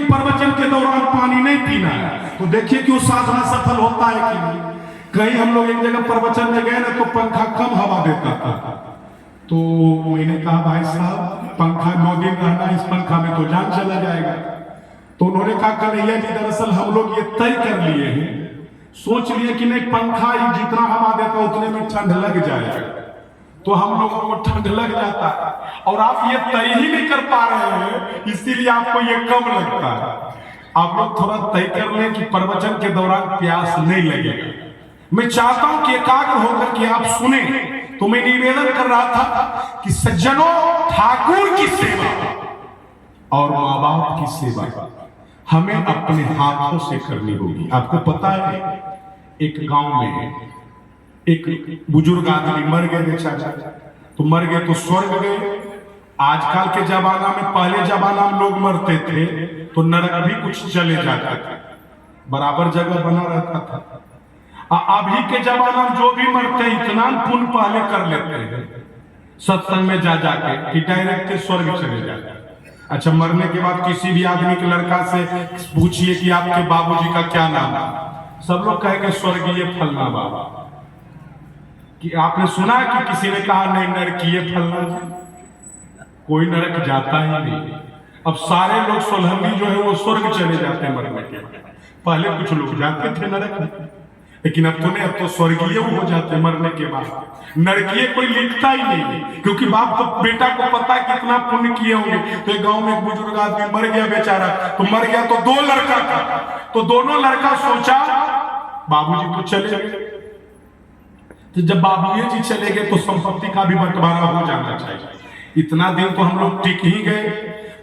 प्रवचन के दौरान पानी नहीं पीना है, तो देखिए कि वो साधना सफल होता है कि नहीं। कहीं हम लोग एक जगह प्रवचन में गए ना, तो पंखा कम हवा देता था, तो मैंने कहा भाई साहब पंखा 9 दिन रहना, इस पंखा में तो जान चला जाएगा। तो उन्होंने कहा कन्हैया जी दरअसल हम लोग ये तय कर लिए हैं, सोच लिए कि नहीं पंखा ही जितना हवा देता उतने में ठंड लग जाएगा, तो हम लोगों को ठंड लग जाता है, और आप ये तय ही नहीं कर पा रहे हैं, इसीलिए आपको ये कम लगता है। आप लोग थोड़ा तय कर लें कि प्रवचन के दौरान प्यास नहीं लगेगा। मैं चाहता हूं कि एकाग्र होकर के आप सुने। तो मैं निवेदन कर रहा था कि सज्जनों, ठाकुर की सेवा और माँ बाप की सेवा हमें अपने हाथों से करनी होगी। आपको पता है एक गांव में एक बुजुर्ग आदमी मर गए बेचारा, तो मर गए तो स्वर्ग गए। आजकल के जमाना में, पहले जमाना में लोग मरते थे तो नरक भी कुछ चले जाते थे, बराबर जगह बना रहता था। अभी के जमाना में जो भी मरते हैं इतना पुण्य पहले कर लेते हैं सत्संग में जा जाके कि डायरेक्ट स्वर्ग चले जाते हैं। अच्छा, मरने के बाद किसी भी आदमी के लड़का से पूछिए कि आपके बाबूजी का क्या नाम है, सब लोग कहेंगे स्वर्गीय फलना बाबा। कि आपने सुना कि किसी ने कहा नहीं नरकीय फलना, कोई नरक जाता ही नहीं। अब सारे लोग सोलहंगी जो है वो स्वर्ग चले जाते हैं मरने के बाद। पहले कुछ लोग जाते थे नरक, लेकिन अब तो नहीं, अब तो स्वर्गीय हो जाते मरने के बाद। नरकीय कोई लिखता ही नहीं, क्योंकि बाप तो बेटा को पता है कितना पुण्य किए होंगे। तो एक गांव में एक बुजुर्ग आदमी मर गया बेचारा, तो मर गया तो 2 लड़का था, तो दोनों लड़का सोचा बाबूजी तो चले गए, तो जब बाबूजी जी चले गए तो संपत्ति का भी बंटवारा हो जाना चाहिए। इतना दिन तो हम लोग टिक ही गए,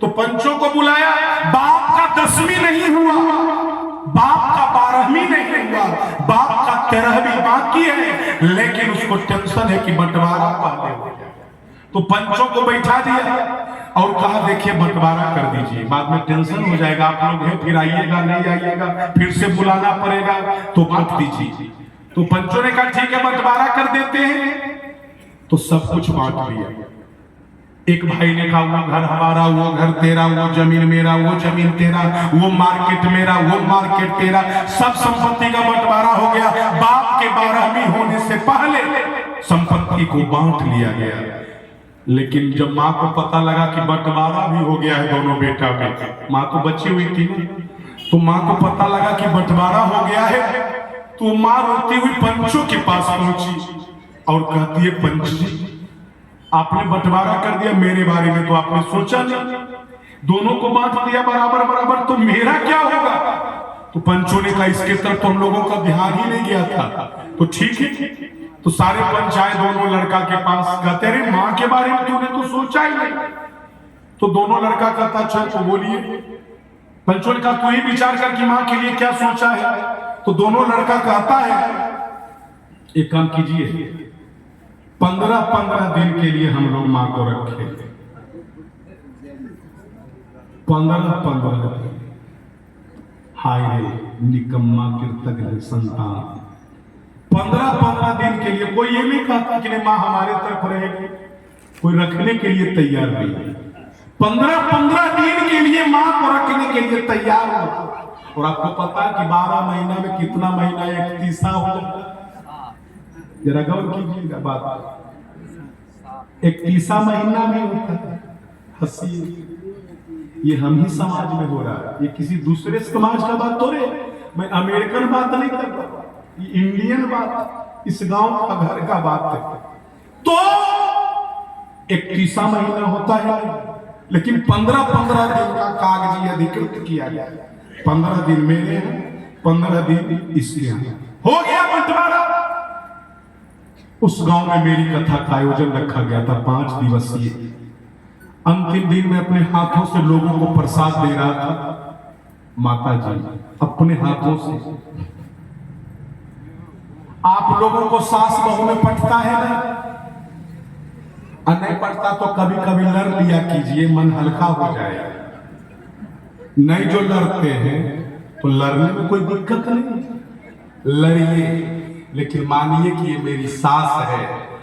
तो पंचों को बुलाया। बाप का 10वीं नहीं हुआ, बाप का 12वीं नहीं हुआ, बाप का 13वीं बाकी है, लेकिन उसको टेंशन है कि बंटवारा पाले हो जाए। तो पंचों को बैठा दिया और कहा देखिए बंटवारा कर दीजिए, बाद में टेंशन हो जाएगा, आप लोग हैं फिर आइएगा नहीं आइएगा, फिर से बुलाना पड़ेगा, तो बांट दीजिए। तो पंचों ने कहा ठीक है बंटवारा कर देते हैं, तो सब कुछ बांट दिया। एक भाई ने कहा वो घर हमारा, वो घर तेरा, वो जमीन मेरा, वो जमीन तेरा, वो मार्केट मेरा, वो मार्केट तेरा, सब संपत्ति का बंटवारा हो गया। बाप के 12वीं होने से पहले संपत्ति को बांट लिया गया। लेकिन जब माँ को पता लगा कि बंटवारा भी हो गया है दोनों बेटा बेटी, माँ तो बची हुई थी, तो माँ को पता लगा कि बंटवारा हो गया है, तो माँ रोती हुई पंचों के पास पहुंची और कहती है पंच जी आपने बंटवारा कर दिया, मेरे बारे में तो आपने सोचा नहीं, दोनों को बांट दिया बराबर बराबर, तो मेरा क्या होगा? तो पंचों ने कहा इसके तरफ तो हम लोगों का ध्यान ही नहीं गया था। तो ठीक है, तो सारे पंच आए दोनों लड़का के पास, कहते अरे माँ के बारे में तूने तो सोचा ही नहीं। तो दोनों लड़का कहता अच्छा तो बोलिए। पंचों ने कहा तू ही विचार कर कि माँ के लिए क्या सोचा है। तो दोनों लड़का कहता है एक काम कीजिए, 15 दिन के लिए हम लोग माँ को रखे, 15 दिन। हाय रे निकम्मा कृतज्ञ संतान, 15 दिन के लिए। कोई ये नहीं कहता कि नहीं माँ हमारे तरफ रहेगी, कोई रखने के लिए तैयार नहीं। 15 दिन के लिए माँ को रखने के लिए तैयार हो। और आपको पता है कि 12 महीना में कितना महीना 31 हो जाता है? जरा गौर कीजिएगा बात, 31 महीना में होता है। हंसी, ये हम ही समाज में हो रहा है, ये किसी दूसरे समाज का बात तो रे, मैं अमेरिकन बात नहीं कर रहा, ये इंडियन बात, इस गांव का घर का बात है। तो 31 महीना होता है, लेकिन 15 दिन का कागजी अधिकृत किया गया। 15 दिन मेरे हैं, 15 दिन इसके हैं, हो गया बंटवारा। उस गांव में मेरी कथा का आयोजन रखा गया था 5 दिवसीय। अंतिम दिन में अपने हाथों से लोगों को प्रसाद दे रहा था। माता जी अपने हाथों से, आप लोगों को सास बहू में पटता है ना, नहीं पटता तो कभी कभी लड़ लिया कीजिए, मन हल्का हो जाए। नहीं जो लड़ते हैं तो लड़ने में कोई दिक्कत नहीं, लड़िए, लेकिन मानिए कि ये मेरी सास है,